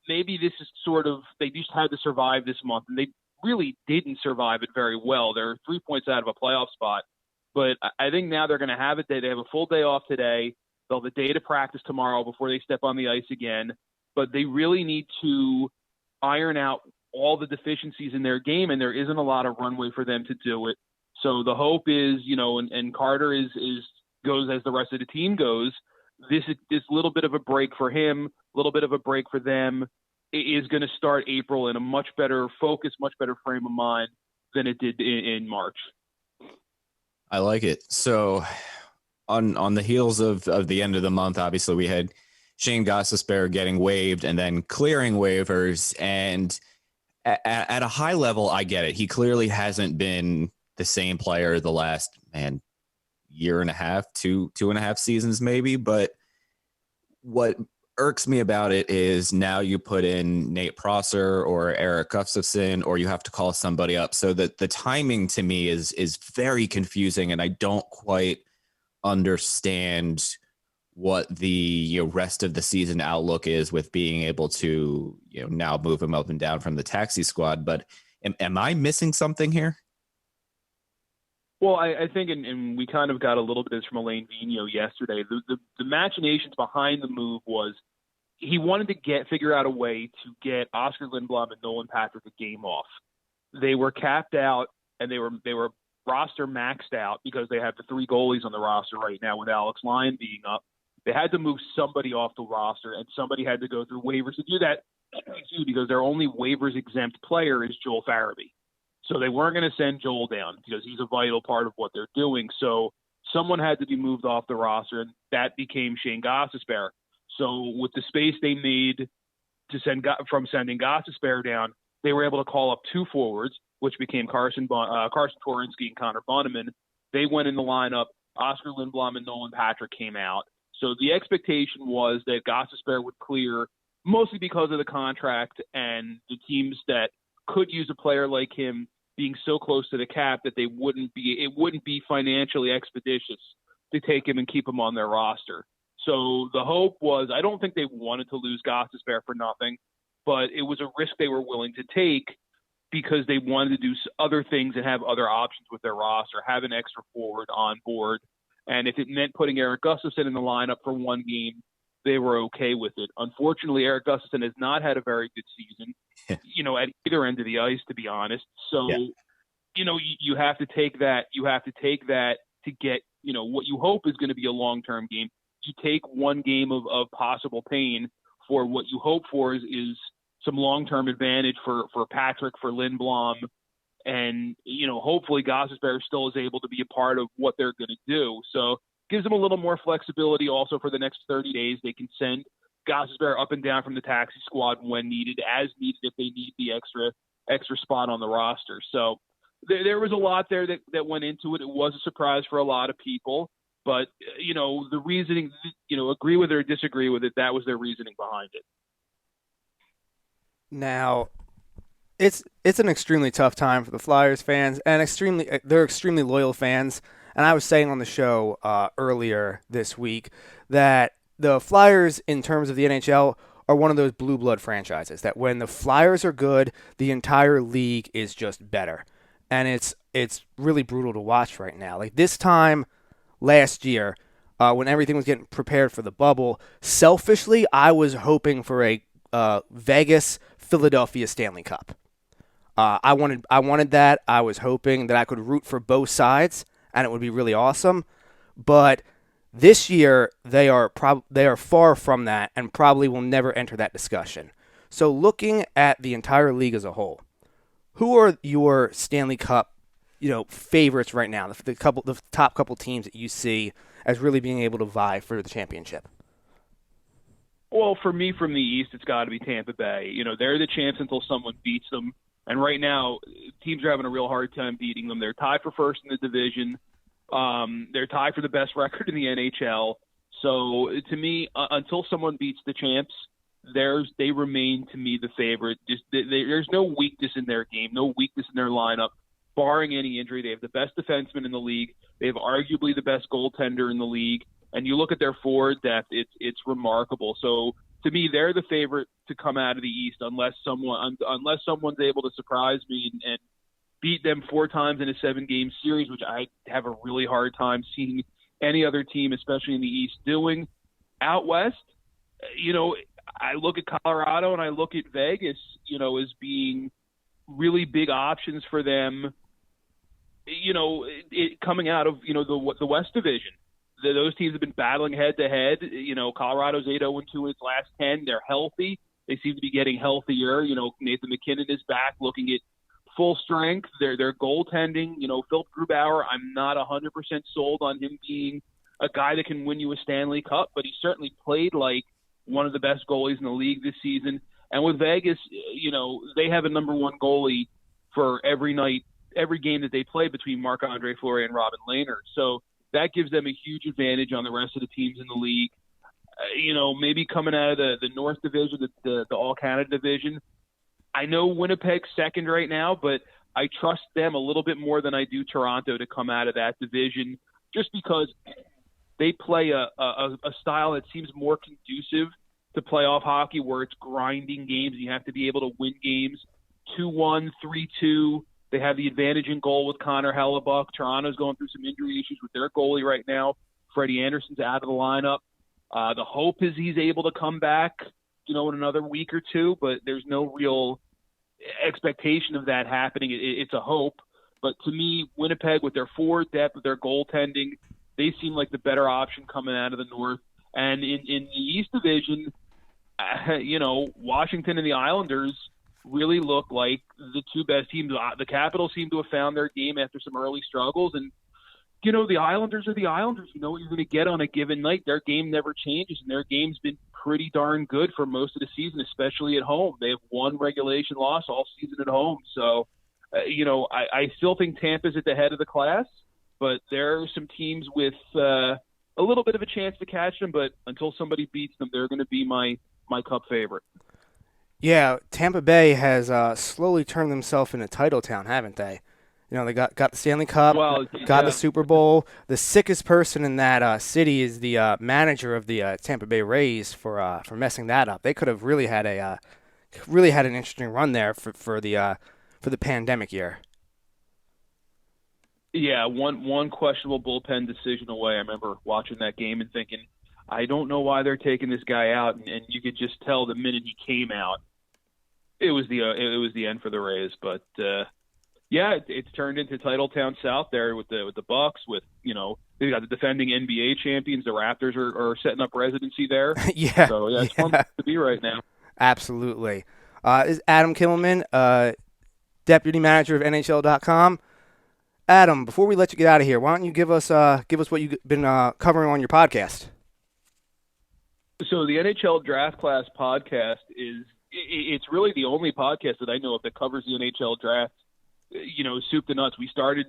Maybe this is they just had to survive this month, and they really didn't survive it very well. They're 3 points out of a playoff spot. But I think now they're going to have a day. They have a full day off today. They'll have a day to practice tomorrow before they step on the ice again. But they really need to iron out all the deficiencies in their game, and there isn't a lot of runway for them to do it. So the hope is, and Carter goes as the rest of the team goes. This little bit of a break for him, a little bit of a break for them, is going to start April in a much better focus, much better frame of mind than it did in March. I like it. So on the heels of the end of the month, obviously we had Shane Gostisbehere getting waived and then clearing waivers. And at a high level, I get it. He clearly hasn't been the same player the last, year and a half, two and a half seasons maybe. But what irks me about it is now you put in Nate Prosser or Eric Gustafsson, or you have to call somebody up. So that the timing to me is very confusing, and I don't quite understand what the rest of the season outlook is with being able to now move him up and down from the taxi squad. But am I missing something here? Well, I think, and we kind of got a little bit of this from Alain Vigneault yesterday. The machinations behind the move was he wanted to figure out a way to get Oscar Lindblom and Nolan Patrick a game off. They were capped out, and they were roster maxed out because they have the three goalies on the roster right now with Alex Lyon being up. They had to move somebody off the roster, and somebody had to go through waivers to do that because their only waivers exempt player is Joel Farabee. So they weren't going to send Joel down because he's a vital part of what they're doing. So someone had to be moved off the roster, and that became Shane Gostisbehere. So with the space they made to from sending Gostisbehere down, they were able to call up 2 forwards, which became Carson Twarynski and Connor Bunneman. They went in the lineup. Oscar Lindblom and Nolan Patrick came out. So the expectation was that Gostisbehere would clear, mostly because of the contract and the teams that could use a player like him being so close to the cap that it wouldn't be financially expeditious to take him and keep him on their roster. So the hope was, I don't think they wanted to lose Gostisbehere for nothing, but it was a risk they were willing to take because they wanted to do other things and have other options with their roster, have an extra forward on board. And if it meant putting Eric Gustafsson in the lineup for one game, they were okay with it. Unfortunately, Eric Gustafsson has not had a very good season, at either end of the ice, to be honest. So, you have to take that. You have to take that to get, what you hope is going to be a long-term game. You take one game of possible pain for what you hope for is some long-term advantage for Patrick, for Lindblom, and, hopefully Gostisbehere still is able to be a part of what they're going to do. So gives them a little more flexibility also for the next 30 days. They can send Gostisbehere up and down from the taxi squad when needed, as needed if they need the extra spot on the roster. So there was a lot there that went into it. It was a surprise for a lot of people. But, the reasoning, agree with it or disagree with it, that was their reasoning behind it. Now, it's an extremely tough time for the Flyers fans, and they're extremely loyal fans. And I was saying on the show earlier this week that the Flyers, in terms of the NHL, are one of those blue blood franchises that when the Flyers are good, the entire league is just better. And it's really brutal to watch right now. Like this time last year, when everything was getting prepared for the bubble, selfishly, I was hoping for a Vegas-Philadelphia Stanley Cup. I wanted that. I was hoping that I could root for both sides, and it would be really awesome. But this year, they are far from that, and probably will never enter that discussion. So, looking at the entire league as a whole, who are your Stanley Cup, favorites right now? The top couple teams that you see as really being able to vie for the championship. Well, for me, from the East, it's got to be Tampa Bay. They're the champs until someone beats them. And right now, teams are having a real hard time beating them. They're tied for first in the division. They're tied for the best record in the NHL. So, to me, until someone beats the champs, they remain, to me, the favorite. There's no weakness in their game, no weakness in their lineup, barring any injury. They have the best defenseman in the league. They have arguably the best goaltender in the league. And you look at their forward depth, it's remarkable. So, to me, they're the favorite to come out of the East unless someone's able to surprise me and beat them 4 times in a 7-game series, which I have a really hard time seeing any other team, especially in the East, doing. Out West, I look at Colorado and I look at Vegas, as being really big options for them, coming out of, the West Division. Those teams have been battling head-to-head. Colorado's 8-0-2 in its last 10. They're healthy. They seem to be getting healthier. Nathan McKinnon is back looking at full strength. Their goaltending, Phil Grubauer, I'm not 100% sold on him being a guy that can win you a Stanley Cup, but he certainly played like one of the best goalies in the league this season. And with Vegas, they have a number one goalie for every night, every game that they play between Marc-Andre Fleury and Robin Lehner. So that gives them a huge advantage on the rest of the teams in the league. Maybe coming out of the North Division, the All-Canada Division, I know Winnipeg's second right now, but I trust them a little bit more than I do Toronto to come out of that division, just because they play a style that seems more conducive to playoff hockey, where it's grinding games and you have to be able to win games 2-1, 3-2. They have the advantage in goal with Connor Hellebuck. Toronto's going through some injury issues with their goalie right now. Freddie Anderson's out of the lineup. The hope is he's able to come back, in another week or two, but there's no real expectation of that happening. It's a hope. But to me, Winnipeg, with their forward depth, with their goaltending, they seem like the better option coming out of the North. And in the East Division, Washington and the Islanders really look like the two best teams. The Capitals seem to have found their game after some early struggles, and the Islanders are the Islanders. You know what you're going to get on a given night. Their game never changes, and their game's been pretty darn good for most of the season, especially at home. They have one regulation loss all season at home. So, I still think Tampa's at the head of the class, but there are some teams with a little bit of a chance to catch them. But until somebody beats them, they're going to be my Cup favorite. Yeah, Tampa Bay has slowly turned themselves into title town, haven't they? They got the Stanley Cup, got the Super Bowl. The sickest person in that city is the manager of the Tampa Bay Rays for messing that up. They could have really had an interesting run there for the pandemic year. Yeah, one questionable bullpen decision away. I remember watching that game and thinking, I don't know why they're taking this guy out, and you could just tell the minute he came out, it was the end for the Rays. But it's turned into Titletown South there with the Bucks. With they got the defending NBA champions. The Raptors are setting up residency there. Yeah, so it's fun to be right now. Absolutely. This is Adam Kimelman, deputy manager of NHL.com. Adam, before we let you get out of here, why don't you give us what you've been covering on your podcast? So the NHL Draft Class podcast it's really the only podcast that I know of that covers the NHL draft, soup to nuts. We started,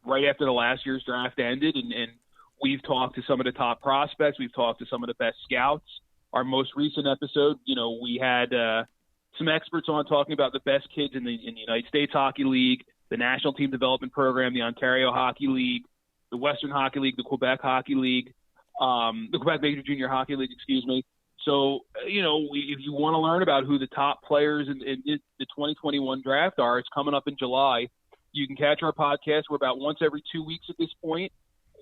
right after the last year's draft ended, and we've talked to some of the top prospects. We've talked to some of the best scouts. Our most recent episode, we had some experts on talking about the best kids in the United States Hockey League, the National Team Development Program, the Ontario Hockey League, the Western Hockey League, the Quebec Hockey League, the Quebec Major Junior Hockey League, excuse me. So, if you want to learn about who the top players in the 2021 draft are, it's coming up in July. You can catch our podcast. We're about once every 2 weeks at this point.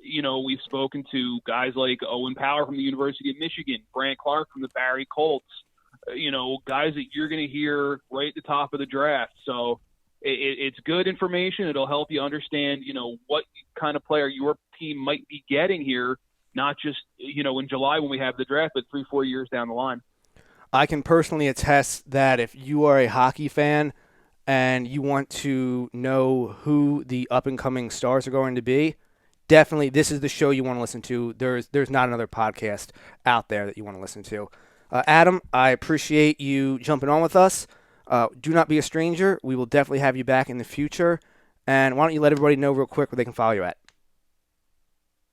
We've spoken to guys like Owen Power from the University of Michigan, Brant Clark from the Barrie Colts, guys that you're going to hear right at the top of the draft. So it's good information. It'll help you understand, what kind of player your team might be getting here. Not just, in July when we have the draft, but 3-4 years down the line. I can personally attest that if you are a hockey fan and you want to know who the up-and-coming stars are going to be, definitely this is the show you want to listen to. There's not another podcast out there that you want to listen to. Adam, I appreciate you jumping on with us. Do not be a stranger. We will definitely have you back in the future. And why don't you let everybody know real quick where they can follow you at?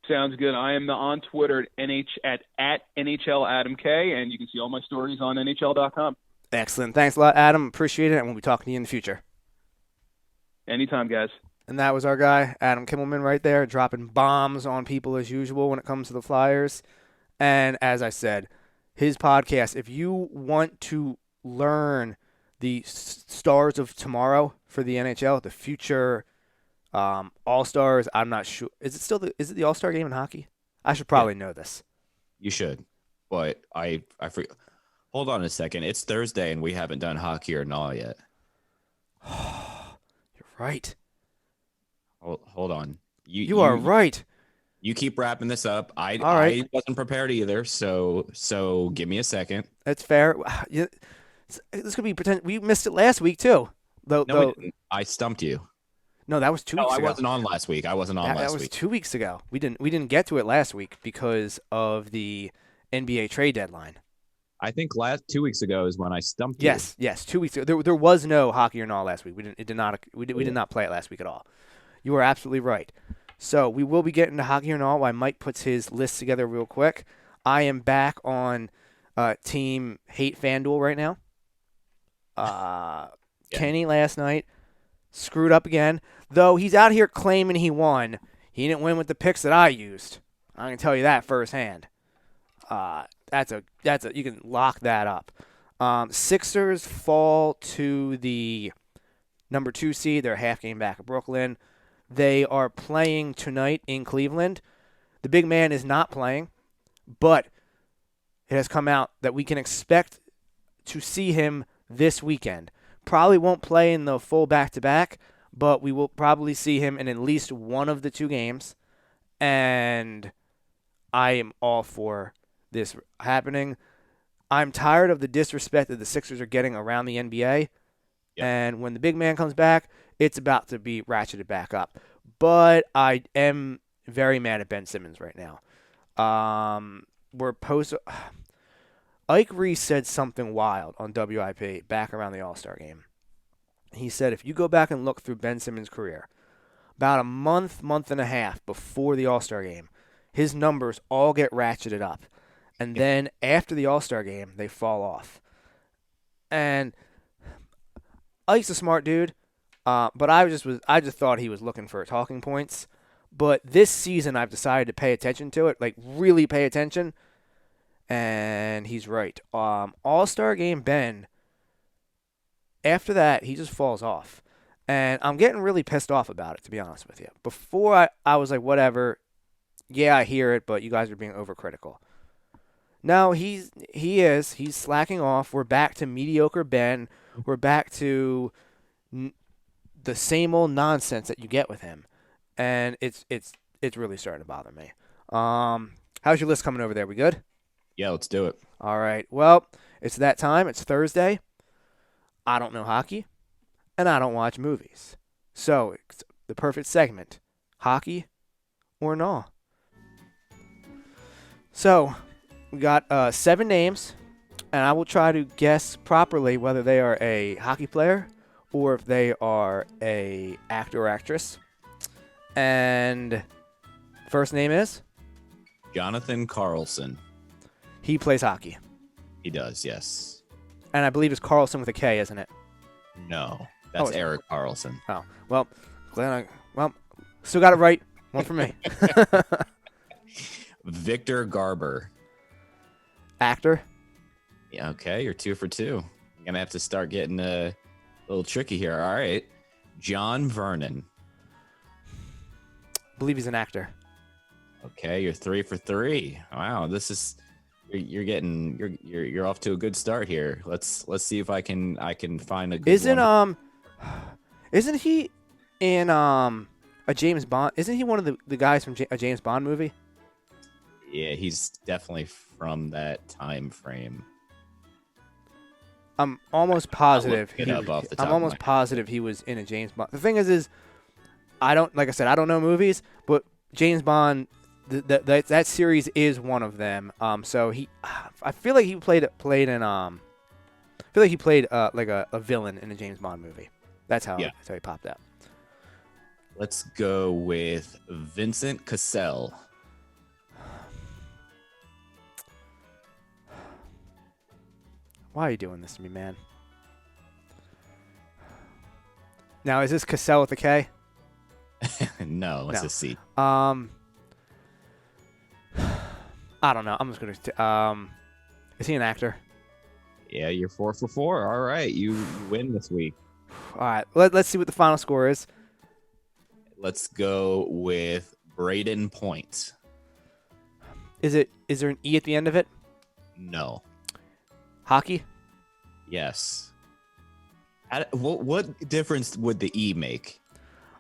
Sounds good. I am on Twitter at NHL Adam K, and you can see all my stories on NHL.com. Excellent. Thanks a lot, Adam. Appreciate it, and we'll be talking to you in the future. Anytime, guys. And that was our guy, Adam Kimelman, right there, dropping bombs on people as usual when it comes to the Flyers. And as I said, his podcast, if you want to learn the stars of tomorrow for the NHL, the future All-Stars, I'm not sure. Is it the All-Star game in hockey? I should probably know this. You should. But I forget. Hold on a second. It's Thursday and we haven't done hockey or not yet. You're right. Hold on. You are right. You keep wrapping this up. All right. I wasn't prepared either, so give me a second. That's fair. This could be pretend. We missed it last week too. No, we didn't. I stumped you. No, that was 2 weeks ago. I wasn't on last week. That was 2 weeks ago. We didn't get to it last week because of the NBA trade deadline. I think 2 weeks ago is when I stumped you. Yes, 2 weeks ago. There was no hockey or not last week. We did not play it last week at all. You are absolutely right. So we will be getting to hockey or not while Mike puts his list together real quick. I am back on Team Hate FanDuel right now. Kenny last night screwed up again, though he's out here claiming he won. He didn't win with the picks that I used. I can tell you that firsthand. That's a you can lock that up. Sixers fall to the number 2 seed. They're a half game back of Brooklyn. They are playing tonight in Cleveland. The big man is not playing, but it has come out that we can expect to see him this weekend. Probably won't play in the full back-to-back, but we will probably see him in at least one of the 2 games. And I am all for this happening. I'm tired of the disrespect that the Sixers are getting around the NBA. Yep. And when the big man comes back, it's about to be ratcheted back up. But I am very mad at Ben Simmons right now. Ike Reese said something wild on WIP back around the All-Star game. He said if you go back and look through Ben Simmons' career, about a month and a half before the All-Star game, his numbers all get ratcheted up. And then after the All-Star game, they fall off. And Ike's a smart dude, but I just thought he was looking for talking points. But this season, I've decided to pay attention to it, like really pay attention. And he's right. All-Star game Ben, after that, he just falls off. And I'm getting really pissed off about it, to be honest with you. Before, I was like, whatever. Yeah, I hear it, but you guys are being overcritical. No, he's slacking off. We're back to mediocre Ben. We're back to the same old nonsense that you get with him. And it's really starting to bother me. How's your list coming over there? We good? Yeah, let's do it. All right. Well, it's that time. It's Thursday. I don't know hockey, and I don't watch movies. So it's the perfect segment, hockey or no. So we got 7 names, and I will try to guess properly whether they are a hockey player or if they are a actor or actress. And first name is? Jonathan Carlson. He plays hockey. He does, yes. And I believe it's Carlson with a K, isn't it? No, that's it's- Eric Carlson. Oh, well, still got it right. One for me. Victor Garber. Actor. Yeah, okay, you're 2 for 2. You're going to have to start getting a little tricky here. All right. John Vernon. I believe he's an actor. Okay, you're 3 for 3. Wow, this is you're off to a good start here. Let's see if I can find a good one. Isn't he in a James Bond? Isn't he one of the guys from a James Bond movie? Yeah, he's definitely from that time frame. I'm almost positive. Look it up off the top I'm of almost my head. positive he was in a James Bond. The thing is I don't know movies, but James Bond, that series is one of them. So I feel like he played in I feel like he played like a villain in a James Bond movie. That's how he popped out. Let's go with Vincent Cassell. Why are you doing this to me, man? Now, is this Cassell with a K? No, it's a C. I don't know. I'm just gonna. Is he an actor? Yeah, you're 4 for 4. All right, you win this week. All right. Let's see what the final score is. Let's go with Braden Point. Is there an E at the end of it? No. Hockey? Yes. What difference would the E make?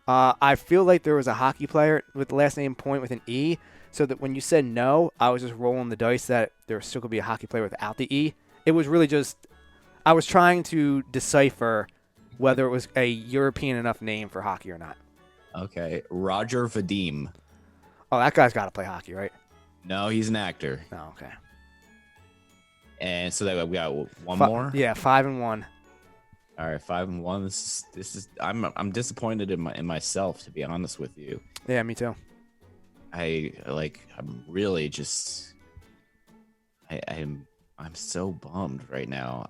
I feel like there was a hockey player with the last name Point with an E, so that when you said no, I was just rolling the dice that there still could be a hockey player without the E. It was really just I was trying to decipher whether it was a European enough name for hockey or not. Okay, Roger Vadim. Oh, that guy's got to play hockey, right? No, he's an actor. Oh, okay. And so that we got one more. Yeah, 5 and 1. All right, 5 and 1. This is. I'm disappointed in myself, to be honest with you. Yeah, me too. I'm really just. I'm so bummed right now.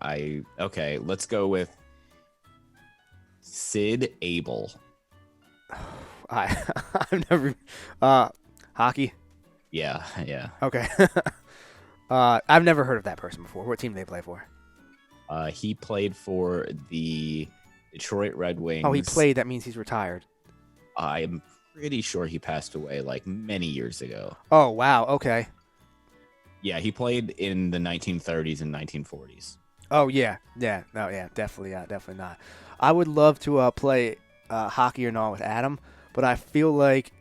Okay, let's go with Sid Abel. I've never hockey. Yeah. Okay. I've never heard of that person before. What team do they play for? He played for the Detroit Red Wings. Oh, he played. That means he's retired. I'm pretty sure he passed away like many years ago. Oh, wow. Okay. Yeah, he played in the 1930s and 1940s. Oh, yeah. Yeah. No, yeah. Definitely not. I would love to play hockey or not with Adam, but I feel like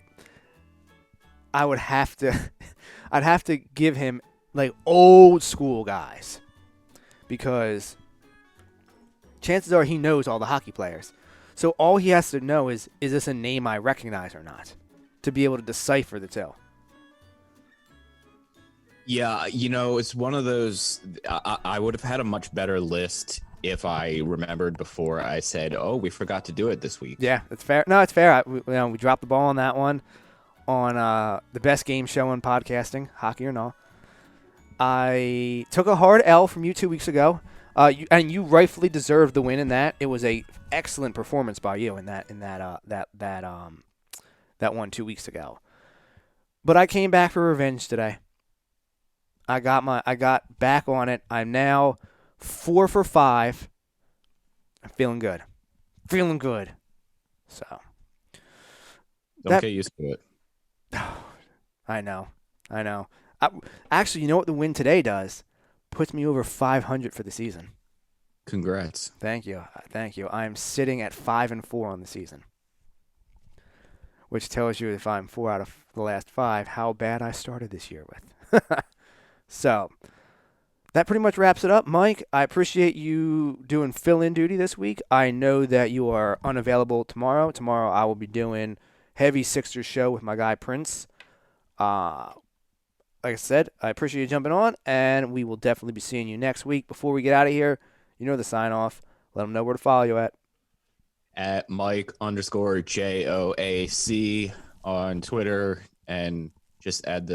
I would have to I'd have to give him like old school guys because chances are he knows all the hockey players. So all he has to know is this a name I recognize or not, to be able to decipher the two. Yeah, it's one of those. I would have had a much better list if I remembered before I said, "Oh, we forgot to do it this week." Yeah, it's fair. No, it's fair. We dropped the ball on that one, on the best game show in podcasting, hockey or not. I took a hard L from you 2 weeks ago, and you rightfully deserved the win in that. It was a excellent performance by you in that one 2 weeks ago. But I came back for revenge today. I got back on it. I'm now 4 for 5. I'm feeling good. So Don't get used to it. I know. Actually, you know what the win today does? Puts me over 500 for the season. Congrats. Thank you. I am sitting at 5-4 on the season, which tells you if I'm 4 out of the last 5, how bad I started this year with. So that pretty much wraps it up. Mike, I appreciate you doing fill-in duty this week. I know that you are unavailable tomorrow. Tomorrow I will be doing heavy Sixers show with my guy Prince. Like I said, I appreciate you jumping on, and we will definitely be seeing you next week. Before we get out of here, you know the sign-off. Let them know where to follow you at. At Mike_JOAC on Twitter, and just add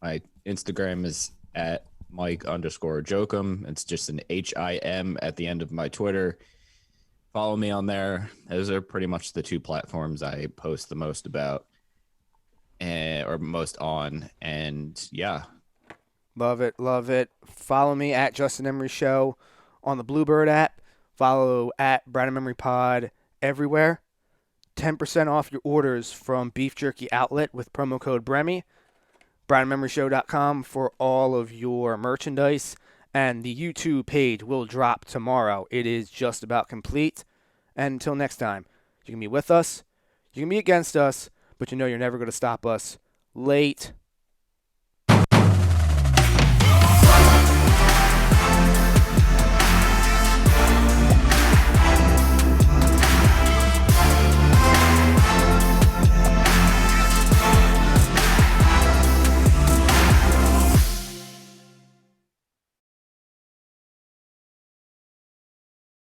my Instagram is at Mike_Jokum. It's just an HIM at the end of my Twitter. Follow me on there. Those are pretty much the two platforms I post the most about, or most on. And yeah. Love it. Follow me at Justin Emery Show on the Bluebird app. Follow at Brandon Memory Pod everywhere. 10% off your orders from Beef Jerky Outlet with promo code BREMI. BrandonMemoryShow.com for all of your merchandise. And the YouTube page will drop tomorrow. It is just about complete. And until next time, you can be with us, you can be against us, but you know you're never going to stop us. Late.